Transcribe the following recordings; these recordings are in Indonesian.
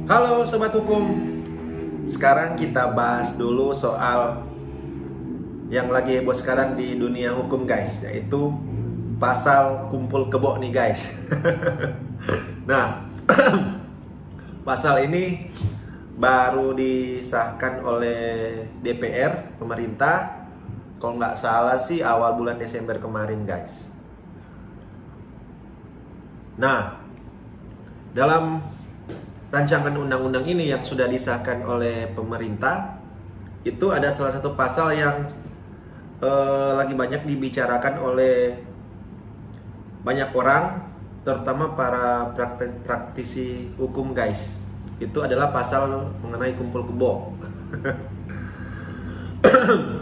Halo Sobat Hukum. Sekarang kita bahas dulu soal yang lagi heboh sekarang di dunia hukum guys, yaitu pasal kumpul kebo nih guys. Nah, pasal ini baru disahkan oleh DPR, pemerintah. Kalau nggak salah sih awal bulan Desember kemarin guys. Nah, dalam rancangan undang-undang ini yang sudah disahkan oleh pemerintah, itu ada salah satu pasal yang lagi banyak dibicarakan oleh banyak orang, terutama para praktisi hukum guys. Itu adalah pasal mengenai kumpul kebo.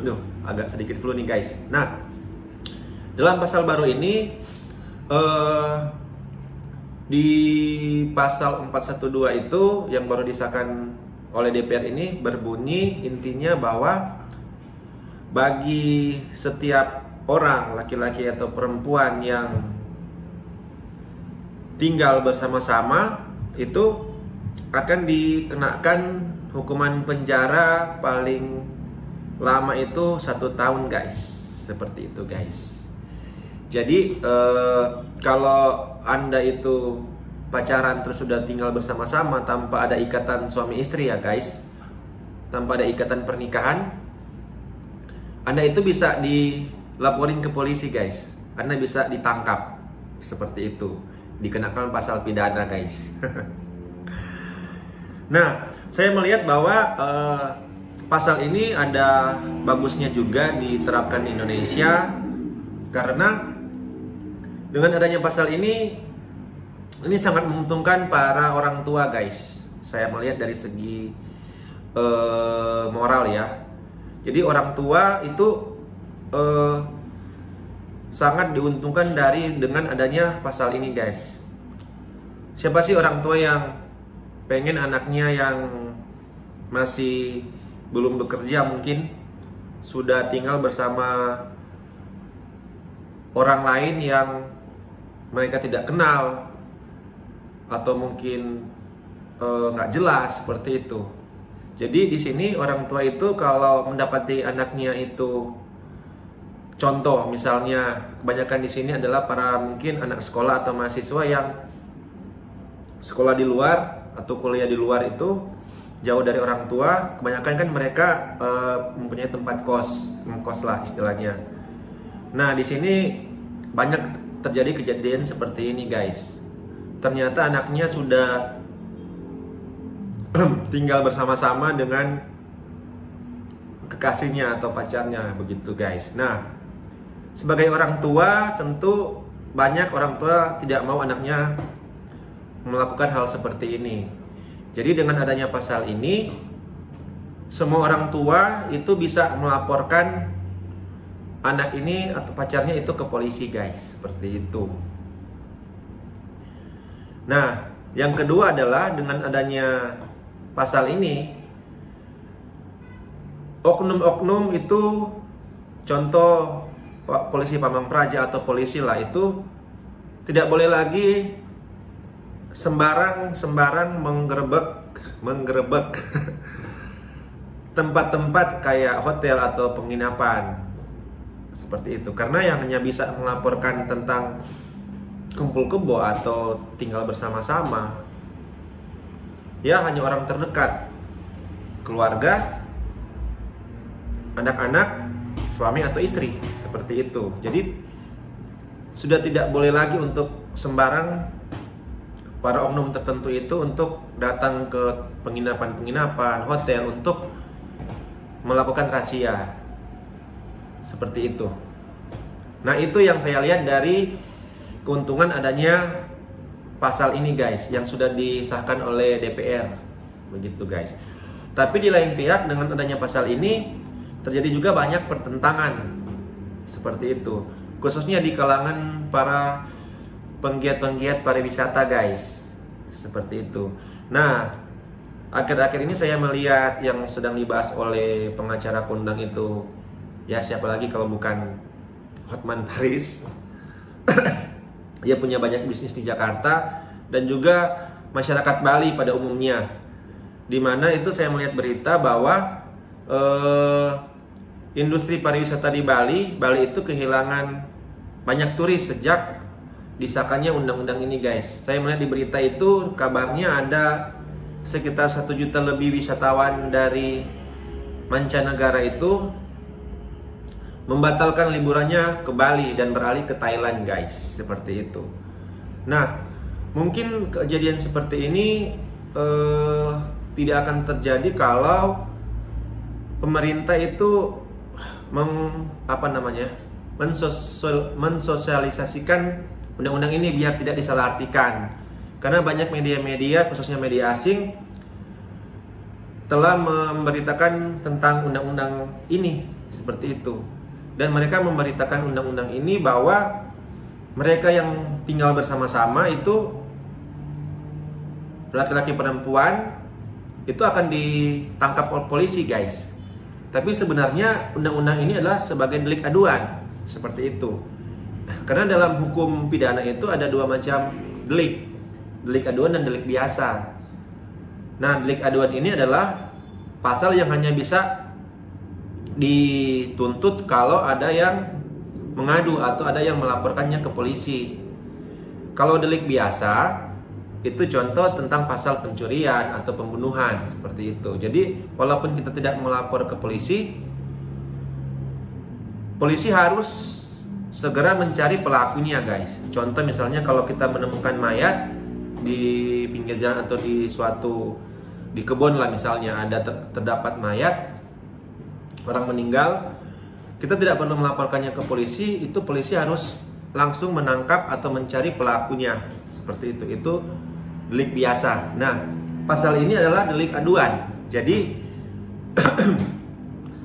Duh, agak sedikit flu nih guys. Nah, dalam pasal baru ini di pasal 412 itu yang baru disahkan oleh DPR ini berbunyi intinya bahwa bagi setiap orang, laki-laki atau perempuan yang tinggal bersama-sama itu akan dikenakan hukuman penjara paling lama itu 1 tahun guys. Seperti itu guys. Jadi kalau Anda itu pacaran terus sudah tinggal bersama-sama tanpa ada ikatan suami istri ya guys, tanpa ada ikatan pernikahan, Anda itu bisa dilaporin ke polisi guys. Anda bisa ditangkap. Seperti itu. Dikenakan pasal pidana guys. Nah, saya melihat bahwa pasal ini ada bagusnya juga diterapkan di Indonesia, karena dengan adanya pasal ini sangat menguntungkan para orang tua guys. Saya melihat dari segi moral ya. Jadi orang tua itu sangat diuntungkan dengan adanya pasal ini guys. Siapa sih orang tua yang pengen anaknya yang masih belum bekerja, mungkin sudah tinggal bersama orang lain yang mereka tidak kenal, atau mungkin nggak jelas seperti itu. Jadi di sini orang tua itu kalau mendapati anaknya itu, contoh misalnya kebanyakan di sini adalah para mungkin anak sekolah atau mahasiswa yang sekolah di luar atau kuliah di luar itu jauh dari orang tua. Kebanyakan kan mereka mempunyai tempat ngekos lah istilahnya. Nah di sini banyak terjadi kejadian seperti ini guys. Ternyata anaknya sudah tinggal bersama-sama dengan kekasihnya atau pacarnya begitu guys. Nah, sebagai orang tua tentu banyak orang tua tidak mau anaknya melakukan hal seperti ini. Jadi dengan adanya pasal ini, semua orang tua itu bisa melaporkan anak ini atau pacarnya itu ke polisi guys, seperti itu. Nah, yang kedua adalah dengan adanya pasal ini, oknum-oknum itu, contoh polisi Pamong Praja atau polisi lah, itu tidak boleh lagi sembarang menggerebek tempat-tempat kayak hotel atau penginapan. Seperti itu. Karena yang hanya bisa melaporkan tentang kumpul kebo atau tinggal bersama-sama ya hanya orang terdekat, keluarga, anak-anak, suami atau istri. Seperti itu. Jadi sudah tidak boleh lagi untuk sembarang para oknum tertentu itu untuk datang ke penginapan-penginapan, hotel untuk melakukan razia. Seperti itu. Nah, itu yang saya lihat dari keuntungan adanya pasal ini guys, yang sudah disahkan oleh DPR. Begitu guys. Tapi di lain pihak dengan adanya pasal ini terjadi juga banyak pertentangan. Seperti itu. Khususnya di kalangan para penggiat-penggiat pariwisata guys. Seperti itu. Nah, akhir-akhir ini saya melihat yang sedang dibahas oleh pengacara kondang itu, ya siapa lagi kalau bukan Hotman Paris. Dia punya banyak bisnis di Jakarta dan juga masyarakat Bali pada umumnya. di mana itu saya melihat berita bahwa industri pariwisata di Bali itu kehilangan banyak turis sejak disahkannya undang-undang ini guys. Saya melihat di berita itu kabarnya ada sekitar 1 juta lebih wisatawan dari mancanegara itu membatalkan liburannya ke Bali dan beralih ke Thailand guys, seperti itu. Nah, mungkin kejadian seperti ini tidak akan terjadi kalau pemerintah itu mensosialisasikan undang-undang ini biar tidak disalahartikan. Karena banyak media-media, khususnya media asing, telah memberitakan tentang undang-undang ini seperti itu. Dan mereka memberitakan undang-undang ini bahwa mereka yang tinggal bersama-sama itu laki-laki perempuan itu akan ditangkap oleh polisi guys. Tapi sebenarnya undang-undang ini adalah sebagai delik aduan, seperti itu. Karena dalam hukum pidana itu ada 2 macam delik, delik aduan dan delik biasa. Nah, delik aduan ini adalah pasal yang hanya bisa dituntut kalau ada yang mengadu atau ada yang melaporkannya ke polisi. Kalau delik biasa itu contoh tentang pasal pencurian atau pembunuhan, seperti itu. Jadi walaupun kita tidak melapor ke polisi, polisi harus segera mencari pelakunya guys. Contoh misalnya kalau kita menemukan mayat di pinggir jalan atau di kebun lah misalnya, ada terdapat mayat orang meninggal, kita tidak perlu melaporkannya ke polisi, itu polisi harus langsung menangkap atau mencari pelakunya, seperti itu. Itu delik biasa. Nah, pasal ini adalah delik aduan. Jadi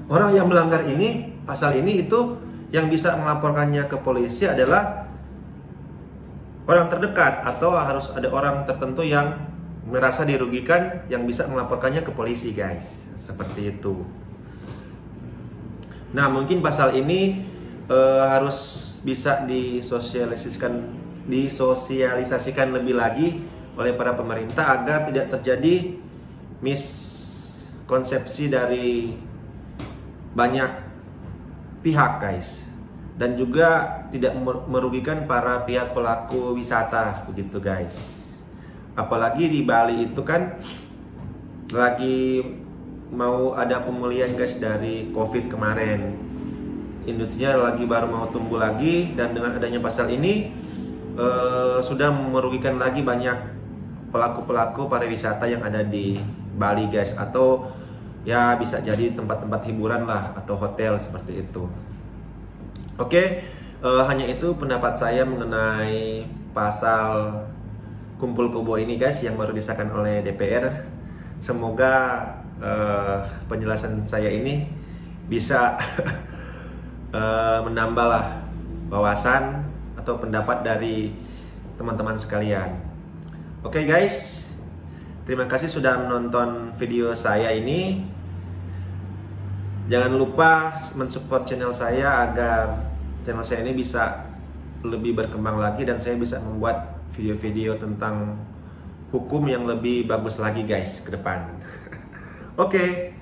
orang yang melanggar ini, pasal ini itu yang bisa melaporkannya ke polisi adalah orang terdekat atau harus ada orang tertentu yang merasa dirugikan yang bisa melaporkannya ke polisi guys, seperti itu. Nah, mungkin pasal ini harus bisa disosialisasikan lebih lagi oleh para pemerintah agar tidak terjadi miskonsepsi dari banyak pihak guys, dan juga tidak merugikan para pihak pelaku wisata, begitu guys. Apalagi di Bali itu kan lagi mau ada pemulihan guys dari COVID kemarin, industrinya lagi baru mau tumbuh lagi, dan dengan adanya pasal ini sudah merugikan lagi banyak pelaku-pelaku pariwisata yang ada di Bali guys, atau ya bisa jadi tempat-tempat hiburan lah atau hotel, seperti itu. Oke, hanya itu pendapat saya mengenai pasal kumpul kebo ini guys yang baru disahkan oleh DPR. Semoga penjelasan saya ini bisa menambahlah wawasan atau pendapat dari teman-teman sekalian. Oke guys, terima kasih sudah menonton video saya ini. Jangan lupa mensupport channel saya agar channel saya ini bisa lebih berkembang lagi dan saya bisa membuat video-video tentang hukum yang lebih bagus lagi guys ke depan. Oke.